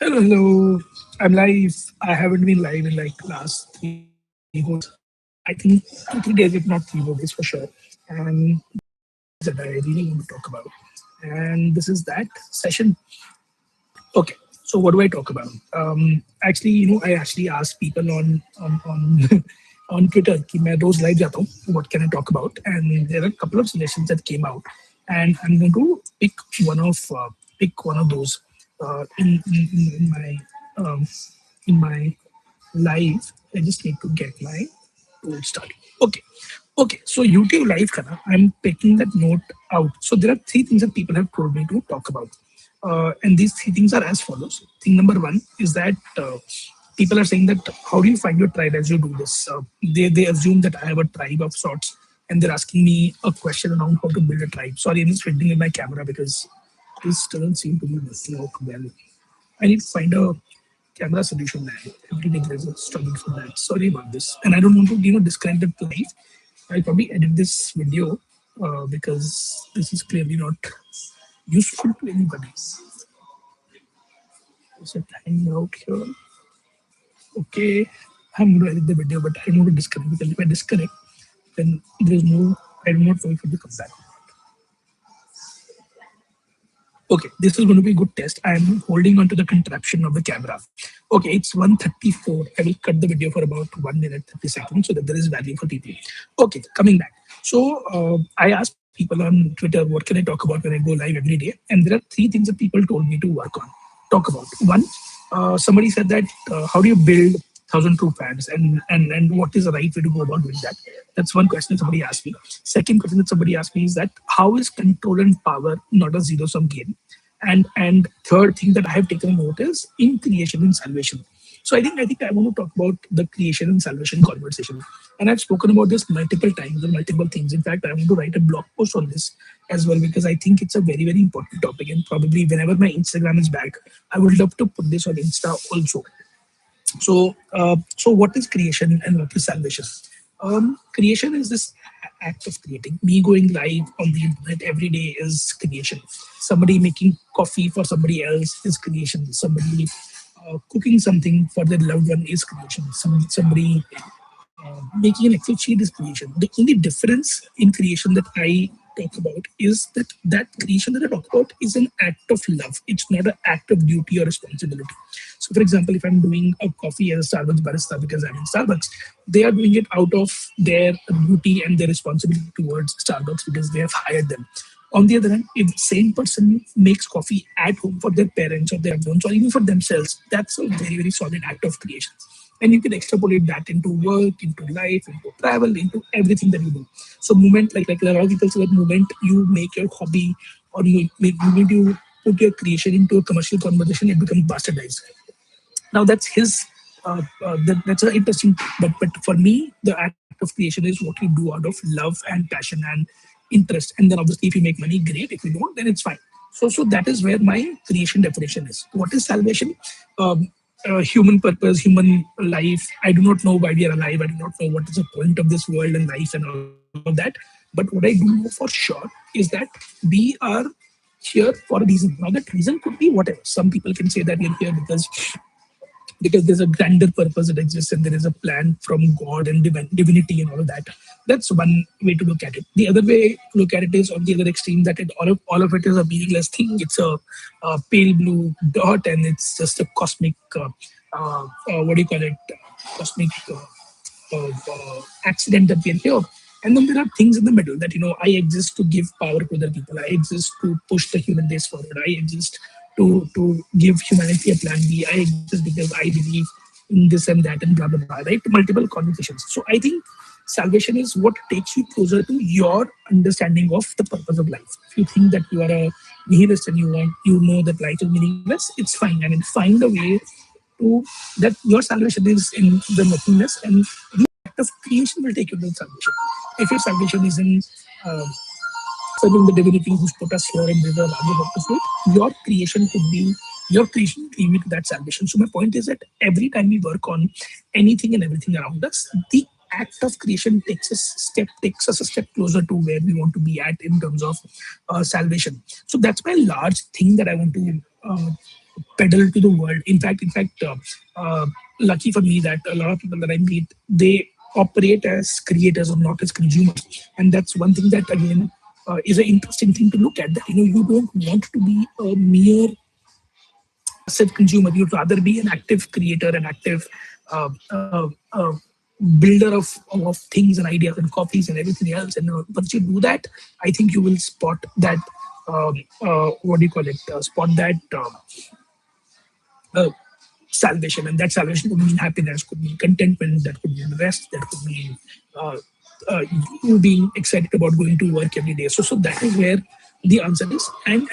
Hello, hello. I'm live. I haven't been live in like last 3 4 days. I think 2 3 days, if not 3 4 days for sure. And that I really want to talk about. And this is that session. Okay. So what do I talk about? Actually, I actually asked people on on Twitter कि मैं रोज live जाता हूँ. What can I talk about? And there are a couple of suggestions that came out, and I'm going to pick one of those in my um, in my live. I just need to get my tool started. Okay. Okay. So YouTube live, Kana, I'm taking that note out. So there are three things that people have told me to talk about. And these three things are as follows. Thing number one is that people are saying that how do you find your tribe as you do this? They assume that I have a tribe of sorts, and they're asking me a question around how to build a tribe. Sorry, I'm just fiddling with my camera because this doesn't seem to be working out well. I need to find a camera solution now. Every day there's a struggle for that. Sorry about this. And I don't want to, disconnect it live. I'll probably edit this video because this is clearly not useful to anybody. Is it hanging out here? Okay. I'm going to edit the video, but I don't want to disconnect because if I disconnect, then there's no, I do not know if it will come back. Okay, this is going to be a good test. I am holding on to the contraption of the camera. Okay, it's 1:34. I will cut the video for about 1 minute 30 seconds so that there is value for people. Okay, coming back. So I asked people on Twitter, what can I talk about when I go live every day? And there are three things that people told me to work on, talk about. One, somebody said that how do you build 1,000 true fans and what is the right way to go about doing that? That's one question somebody asked me. Second question that somebody asked me is that how is control and power not a zero sum game? And third thing that I have taken note is in creation and salvation. So I think I want to talk about the creation and salvation conversation. And I've spoken about this multiple times on multiple things. In fact, I want to write a blog post on this as well because I think it's a very, very important topic. And probably whenever my Instagram is back, I would love to put this on Insta also. So what is creation and what is salvation? Creation is this act of creating. Me going live on the internet every day is creation. Somebody making coffee for somebody else is creation. Somebody cooking something for their loved one is creation. Somebody making an Excel sheet is creation. The only difference in creation that I talk about is that creation that I talk about is an act of love. It's not an act of duty or responsibility. So, for example, if I'm doing a coffee as a Starbucks barista because I'm in Starbucks, they are doing it out of their duty and their responsibility towards Starbucks because they have hired them. On the other hand, if the same person makes coffee at home for their parents or their loved ones or even for themselves, that's a very, very solid act of creation. And you can extrapolate that into work, into life, into travel, into everything that you do. So moment like a lot of people say that moment you make your hobby or moment you put your creation into a commercial conversation, it becomes bastardized. Now that's his that's an interesting but for me the act of creation is what you do out of love and passion and interest, and then obviously if you make money great, if you don't then it's fine. So that is where my creation definition is. What is salvation? Human purpose, human life. I do not know why we are alive. I do not know what is the point of this world and life and all of that. But what I do know for sure is that we are here for a reason. Now that reason could be whatever. Some people can say that we're here because there's a grander purpose that exists and there is a plan from God and divinity and all of that. That's one way to look at it. The other way to look at it is on the other extreme that all of it is a meaningless thing. It's a pale blue dot and it's just a cosmic what do you call it? Cosmic accident that we're here. And then there are things in the middle that, I exist to give power to other people. I exist to push the human race forward. I exist to give humanity a plan B. I exist because I believe in this and that and blah, blah, blah, right? Multiple conversations. So I think salvation is what takes you closer to your understanding of the purpose of life. If you think that you are a nihilist and you know that life is meaningless, it's fine. I mean, find a way to that your salvation is in the nothingness, and the act of creation will take you to salvation. If your salvation is in serving the divinity who's put us here and there's a larger purpose to it, your creation will lead to that salvation. So my point is that every time we work on anything and everything around us, the act of creation takes us a step closer to where we want to be at in terms of salvation. So that's my large thing that I want to peddle to the world. In fact, lucky for me that a lot of people that I meet, they operate as creators or not as consumers, and that's one thing that again is an interesting thing to look at. That you don't want to be a mere passive consumer. You'd rather be an active creator, an active uh, uh, uh, builder of things and ideas and copies and everything else. And once you do that, I think you will spot that. What do you call it? Spot that uh, salvation, and that salvation could mean happiness, could mean contentment, that could mean rest, that could mean uh, uh, you being excited about going to work every day. So that is where the answer is. And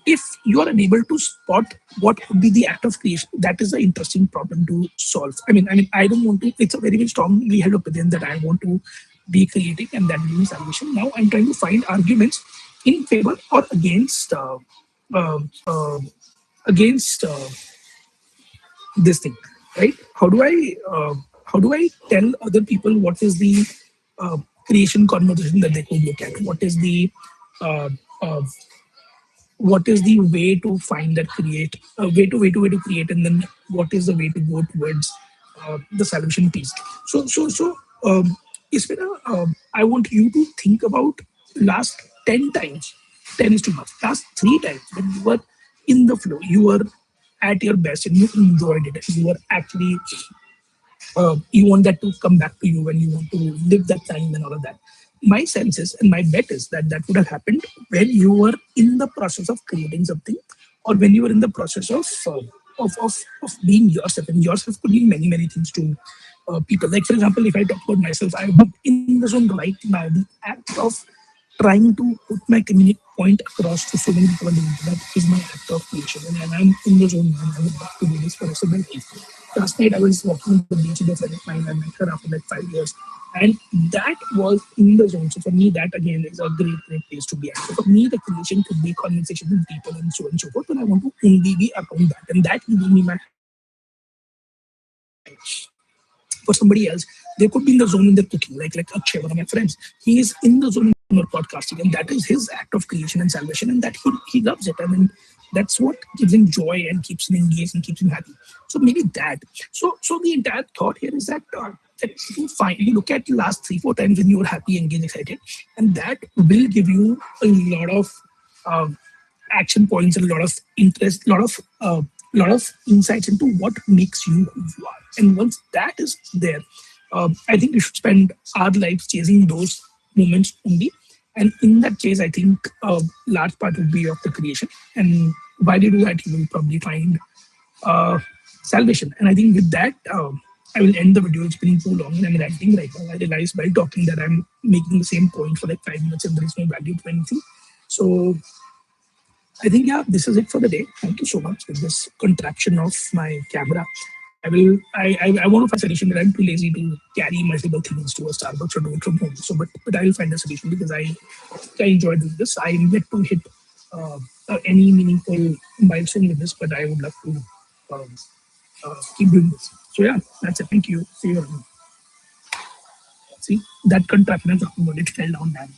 if you are unable to spot what would be the act of creation, that is an interesting problem to solve. I mean, I don't want to. It's a very, very strongly held opinion that I want to be creating, and that means salvation. Now I'm trying to find arguments in favor or uh, uh, against this thing, right? How do I tell other people what is the uh, creation conversation that they could look at? Uh, uh, what is the way to find that create way to create, and then what is the way to go towards the solution piece. So Ismita, I want you to think about last 10 times. 10 is too much. Last 3 times when you were in the flow, you were at your best and you enjoyed it, you were actually you want that to come back to you when you want to live that time and all of that. My sense is, and my bet is that that would have happened when you were in the process of creating something, or when you were in the process of being yourself. And yourself could mean many, many things to people. Like, for example, if I talk about myself, I'm in the zone right now. The act of trying to put my communique point across to so many people on the internet is my act of creation. And I'm in the zone now. I would love to do this for the rest of my life. Last night I was walking on the beach with a friend of mine. I met her after like 5 years. And that was in the zone. So for me, that again is a great, great place to be at. So for me, the creation could be conversation with people and so on and so forth. But I want to only be around that. And that will give me my for somebody else, they could be in the zone in their cooking, like Akshay, one of my friends. He is in the zone in our podcasting, and that is his act of creation and salvation, and that he loves it. I mean, that's what gives him joy and keeps him engaged and keeps him happy. So maybe that. So the entire thought here is that you look at the last 3 4 times when you were happy, engaged, excited, and that will give you a lot of um, action points and a lot of interest, lot of insights into what makes you who you are. And once that is there, I think we should spend our lives chasing those moments only. And in that case, I think a large part would be of the creation. And while you do that, you will probably find uh, salvation. And I think with that, I will end the video. It's been too long and I'm ranting right now. I realized while talking that I'm making the same point for like 5 minutes and there is no value to anything. So I think, yeah, this is it for the day. Thank you so much with this contraption of my camera. I want to find a solution, but I'm too lazy to carry multiple things to a Starbucks or do it from home. But I will find a solution because I enjoy doing this. I'm yet to hit any meaningful milestone with this, but I would love to um, keep doing this. So yeah, that's it. Thank you. See you around. See that contraption I'm talking about, it fell down, man.